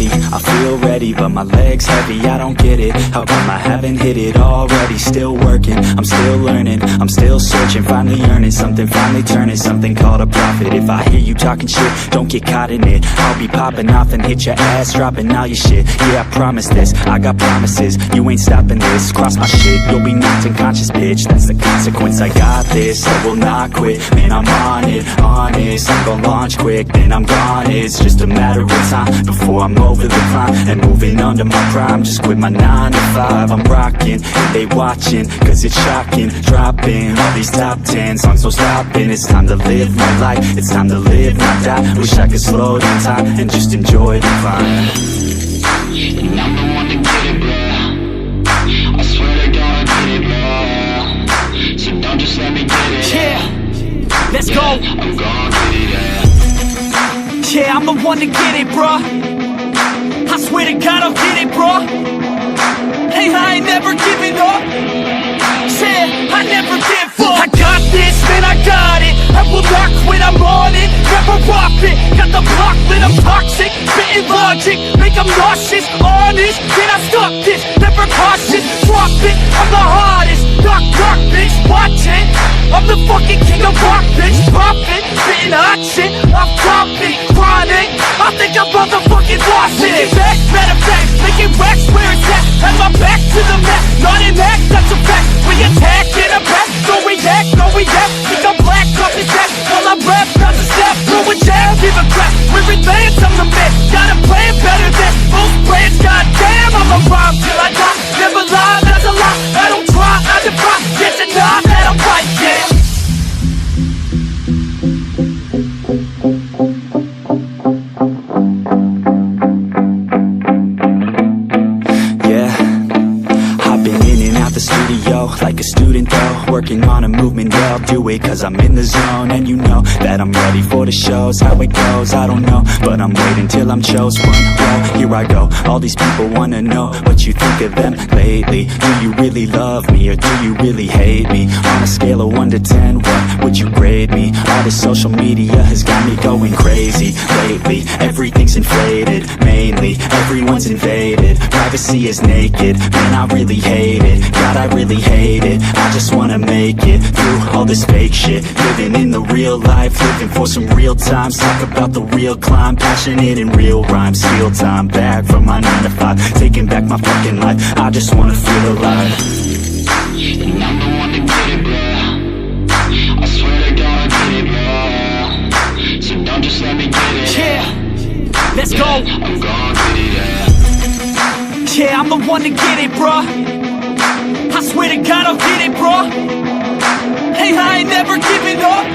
steady, I feel ready, but my legs heavy, I don't get it. How come I haven't hit it already? Still working, I'm still learning, I'm still searching, finally earning something, finally turning something called a profit. If I hear you talking shit, don't get caught in it. I'll be popping off and hit your ass, dropping all your shit. Yeah, I promise this, I got promises, you ain't stopping this. Cross my shit, you'll be knocked unconscious, bitch. That's the consequence, I got this, I will not quit. Man, I'm on it, honest, I'm gon' launch quick, then I'm gone. It's just a matter of time before I'm over the climb and moving under my prime. Just quit my 9 to 5, I'm rocking, and they watching, cause it's shocking. Dropping all these top 10 songs, so stopping. It's time to live my life, it's time to live, not die. Wish I could slow down time and just enjoy the climb. And I'm the one to get it, bro. I swear to God, I get it, bro. So don't just let me get it. Yeah, let's go. I'm gon' get it, yeah. Yeah, I'm the one to get it, bruh. I swear to God I'll get it, bruh. Hey, I ain't never giving up. Yeah, I never give up. I got this, man, I got it. I will not quit, I'm on it. Never rock it. Got the block lit, I'm toxic. Spitting logic, make them nauseous. Honest, can I stop this? Never cautious, drop it. I'm the hardest. Knock, knock, bitch, watch it. I'm the fucking king of rock, bitch. Pop it, spitting hot shit. I'm topic, chronic. I think I'm motherfucking lost it. Making back, matter of fact, making racks where it's at. Have my back to the mat, not an act, that's a fact. We attack in a pack, no react, no react. Think I'm black, off his back, while I rap, not a step. Throw a jab, give a crap. We're advanced, I'm the man. Got a plan better than most brands. Goddamn, I'm a rhyme till I die. Never lie, that's a lie. I don't try, I defy. Yes and nah, that I'm right, yeah. The studio, like a student though, working on a movement, yeah, I'll do it cause I'm in the zone. And you know that I'm ready for the shows. How it goes, I don't know, but I'm waiting till I'm chose one. Well, here I go, all these people wanna know what you think of them lately. Do you really love me, or do you really hate me? On a scale of 1 to 10, what would you grade me? All this social media has got me going crazy lately. Everything's inflated, mainly, everyone's invaded. Privacy is naked, man, I really hate it. God, I really hate it. I just wanna make it through all this fake shit. Living in the real life, living for some real times. Talk about the real climb, passionate in real rhymes. Steal time back from my 9 to 5, taking back my fucking life. I just wanna feel alive. And I'm the one to get it, bro. I swear to God, I get it, bro. So don't just let me get it. Yeah, let's go. I'm gon' get it, yeah. Yeah, I'm the one to get it, bruh. I swear to God I'll get it, bruh. Hey, I ain't never giving up.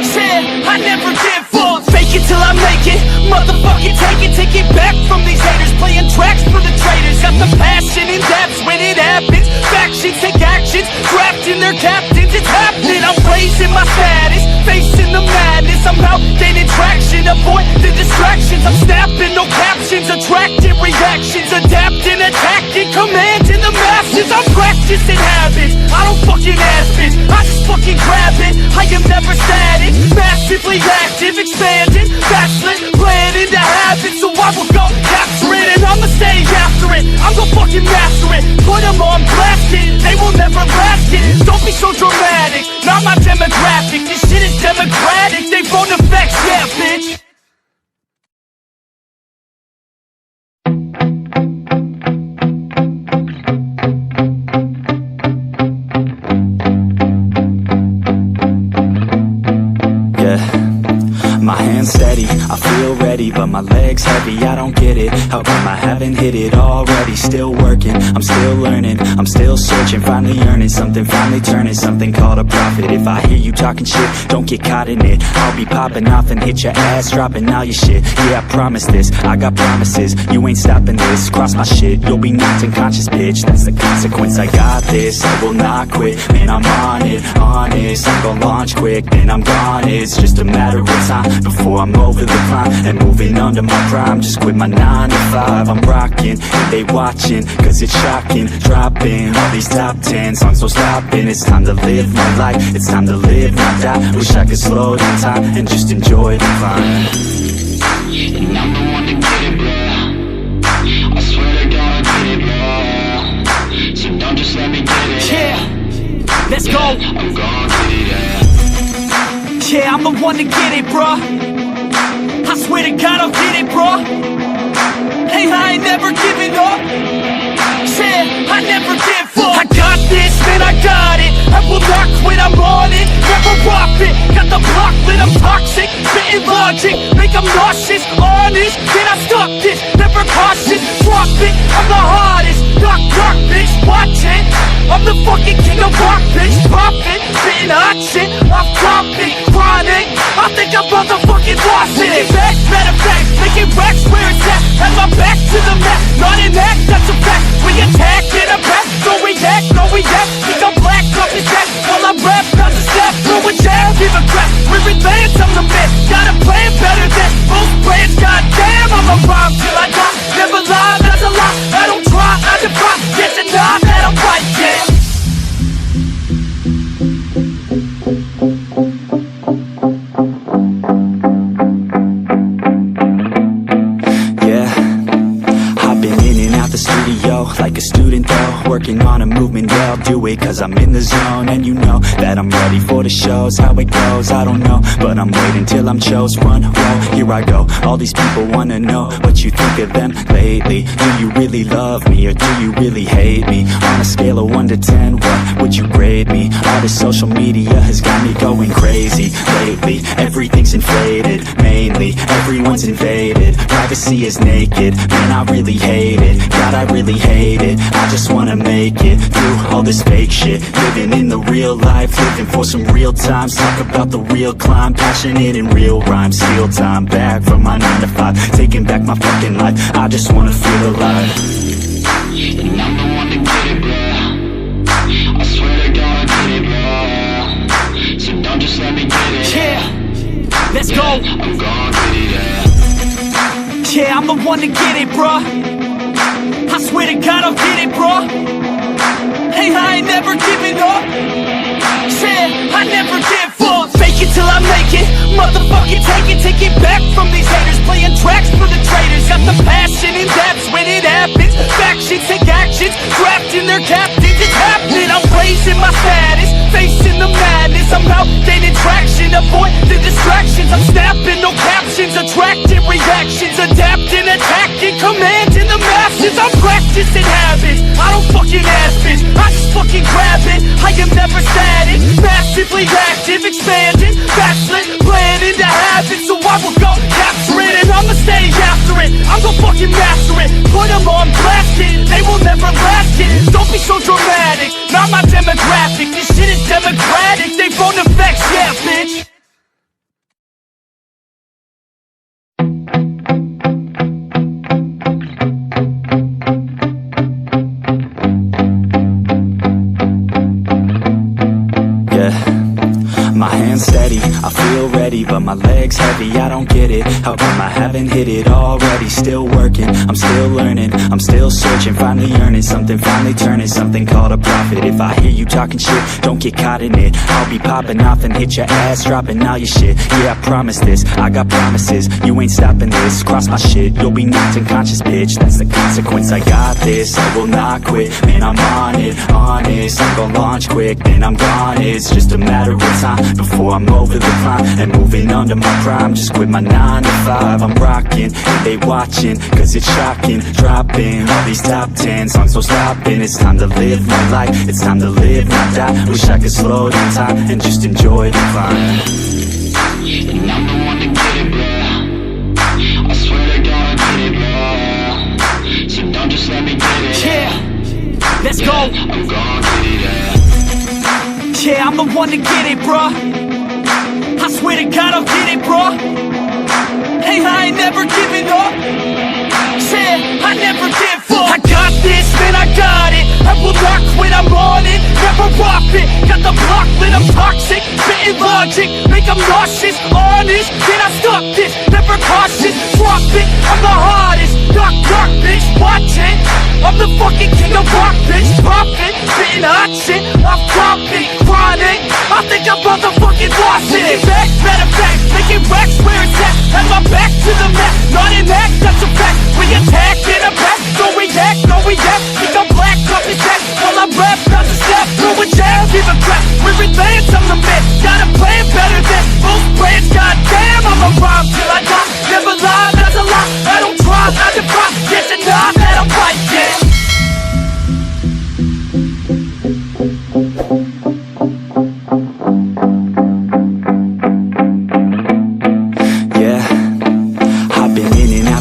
Yeah, I never give up. Fake it till I make it. Motherfucking take it back from these haters. Playing tracks for the traitors. Got the passion in depths when it happens. Factions take actions, drafting their captains. It's happening, I'm raising my status, facing the madness. I'm out gaining traction, avoid the distractions. I'm snapping, no captions, attracting reactions. Adapting, attacking, commanding the masses. I'm practicing habits, I don't fucking ask bitch, I just fucking grab it. I am never static, massively active, expanding, backslid, planning to happen. So I will go capture it, and I'ma stay after it. I'm gonna fucking master it, put them on blast it. They will never last it, don't be so dramatic. Not my demographic, this shit is democratic. They phone effects, yeah bitch. My hands steady, I feel ready, but my legs heavy, I don't get it. How come I haven't hit it already? Still working, I'm still learning, I'm still searching, finally earning something, finally turning something called a profit. If I hear you talking shit, don't get caught in it. I'll be popping off and hit your ass, dropping all your shit. Yeah, I promise this, I got promises, you ain't stopping this. Cross my shit, you'll be knocked unconscious, bitch. That's the consequence, I got this, I will not quit. Man, I'm on it, honest, I'm gon' launch quick, then I'm gone. It's just a matter of time before I'm over the climb and moving under my prime. Just quit my 9 to 5, I'm rocking, and they watching, cause it's shocking. Dropping all these top 10 songs, so stopping. It's time to live my life, it's time to live, not die. Wish I could slow down time and just enjoy the climb. And I'm the one to get it, bro. don't just let me get it. Yeah, let's go. I'm gon' get it, yeah. Yeah, I'm the one to get it, bruh. I swear to God I'll get it, bruh. Hey, I ain't never giving up. Yeah, I never give up. I got this, man, I got it. I will not quit, I'm on it. Never rock it. Got the block lit, I'm toxic. Spitting logic, make them nauseous. Honest, can I stop this? Never cautious, drop it. I'm the hardest. Knock, knock, bitch, watch it. I'm the fucking king of rock, bitch. Pop it, spitting hot shit. I'm dropping, chronic. I think I'm motherfucking lost it. Making back, matter of fact, making racks where it's at. Have my back to the mat, not an act, that's a fact. We attack in a back, don't react, no react. Think I'm black, off his back, while I rap, not a step. Throw a jab, give a crap. We're advanced, I'm the man. Got a plan better than most brands. Goddamn, I'm a rhyme till I die. Never lie, that's a lie. I don't try, I defy. Get the nod that I'm right, yeah. Like a student though, working on a movement, yeah, I'll do it cause I'm in the zone. And you know that I'm ready for the shows, how it goes, I don't know, but I'm waiting till I'm chose. Run, roll, here I go, all these people wanna know what you think of them lately. Do you really love me, or do you really hate me? On a scale of 1 to 10, what would you grade me? All this social media has got me going crazy lately. Everything's inflated, mainly, everyone's invaded. Privacy is naked, man, I really hate it. God, I really hate it. I just wanna make it through all this fake shit. Living in the real life, living for some real times. Talk about the real climb, passionate in real rhymes. Steal time back from my 9 to 5, taking back my fucking life. I just wanna feel alive. And I'm the one to get it, bro. I swear to God I get it, bro. So don't just let me get it. Yeah, let's go. I'm gon' get it, yeah. Yeah, I'm the one to get it, bruh. I swear to God I'll get it, bruh. Hey, I ain't never giving up. Yeah, I never give up. Fake it till I make it. Motherfucking take it back from these haters. Playing tracks for the traitors. Got the passion and that's when it happens. Factions take actions, drafting their captains. It's happening, I'm raising my status, facing the madness. I'm out gaining traction, avoid the distractions. I'm snapping, no captions, attracting reactions. Adapting, attacking, commanding the masses. I'm practicing habits, I don't fucking ask bitch, I just fucking grab it. I am never static, massively active, expanding, backslid, planning to have it. So I will go capture it and I'ma stay after it. I'm gonna fucking master it, put them on blasting. They will never last it, don't be so dramatic. Not my demographic, this shit is democratic. They phone effects, yeah bitch. My hands steady, I feel ready, but my legs heavy, I don't get it. How come I haven't hit it already? Still working, I'm still learning, I'm still searching, finally earning something, finally turning something called a profit. If I hear you talking shit, don't get caught in it. I'll be popping off and hit your ass, dropping all your shit. Yeah, I promise this, I got promises, you ain't stopping this. Cross my shit, you'll be knocked unconscious, bitch. That's the consequence, I got this, I will not quit. Man, I'm on it, honest, I'm gonna launch quick, then I'm gone. It's just a matter of time before I'm over the climb and moving under my prime. Just quit my 9 to 5, I'm rocking and they watching, cause it's shocking. Dropping all these top 10 songs, so stopping. It's time to live my life, it's time to live, not die. Wish I could slow down time and just enjoy the climb. And I'm the one to get it, bro. I swear to God I get it, bro. So don't just let me get it. Yeah, let's go. I'm gon' get it, yeah. Yeah, I'm the one to get it, bruh. I swear to God I'll get it, bruh. Hey, I ain't never giving up. Yeah, I never give up. I got this, man, I got it. I will not quit, I'm on it. Never rock it. Got the block lit, I'm toxic. Spitting logic, make them nauseous. Honest, can I stop this? Never cautious, drop it. I'm the hardest. Knock, knock, bitch, watch it. I'm the fucking king of rock, bitch. Pop it, spitting hot shit. I'm dropping, chronic. I think I'm motherfucking lost it. Making back, matter of fact, making racks where it's at. Have my back to the mat, not an act, that's a fact. We attack in a back, don't react, no react. Think I'm black, off his back, while I rap. give a crap. We're advanced, I'm the man. Got a plan better than most brands. Goddamn, I'ma rhyme till I die. Never lie, that's a lie. I don't try, I defy. Yes and nah, that I'm right, yeah.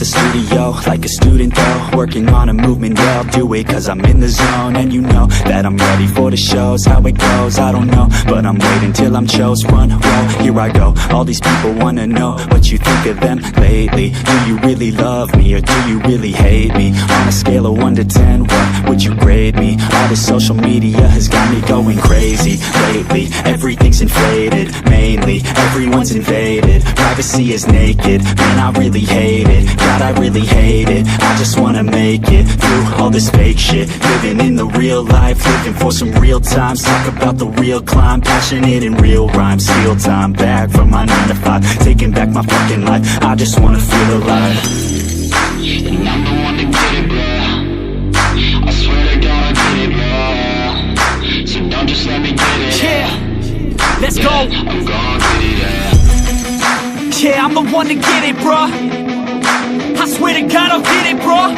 The studio, like a student though, working on a movement, yeah, I'll do it cause I'm in the zone. And you know that I'm ready for the shows, how it goes, I don't know, but I'm waiting till I'm chose. Front row, here I go, all these people wanna know what you think of them lately. Do you really love me, or do you really hate me? On a scale of 1 to 10, what would you grade me? All this social media has got me going crazy lately. Everything's inflated, mainly, everyone's invaded. Privacy is naked, man, I really hate it. God, I really hate it. I just wanna make it through all this fake shit. Living in the real life, looking for some real times. Talk about the real climb, passionate in real rhymes. Steal time back from my 9 to 5, taking back my fucking life. I just wanna feel alive. And I'm the one to get it, bro. I swear to God I get it, bro. So don't just let me get it. Yeah, let's go. I'm gonna get it, yeah. Yeah, I'm the one to get it, bruh. I swear to God I'll get it, bruh.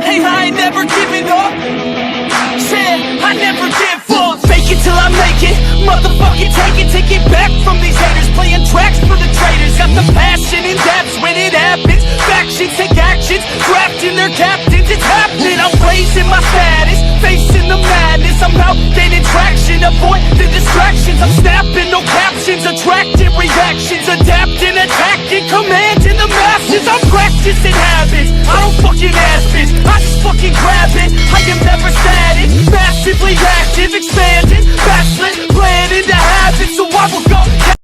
Hey, I ain't never giving up. Said I never give up. Fake it till I make it. Motherfucking take it back from these haters. Playing tracks for the traitors. Got the passion in depths when it happens. Factions take actions, drafting their captains. It's happening. I'm raising my status, facing the madness. I'm out gaining traction, avoid the distractions. I'm snapping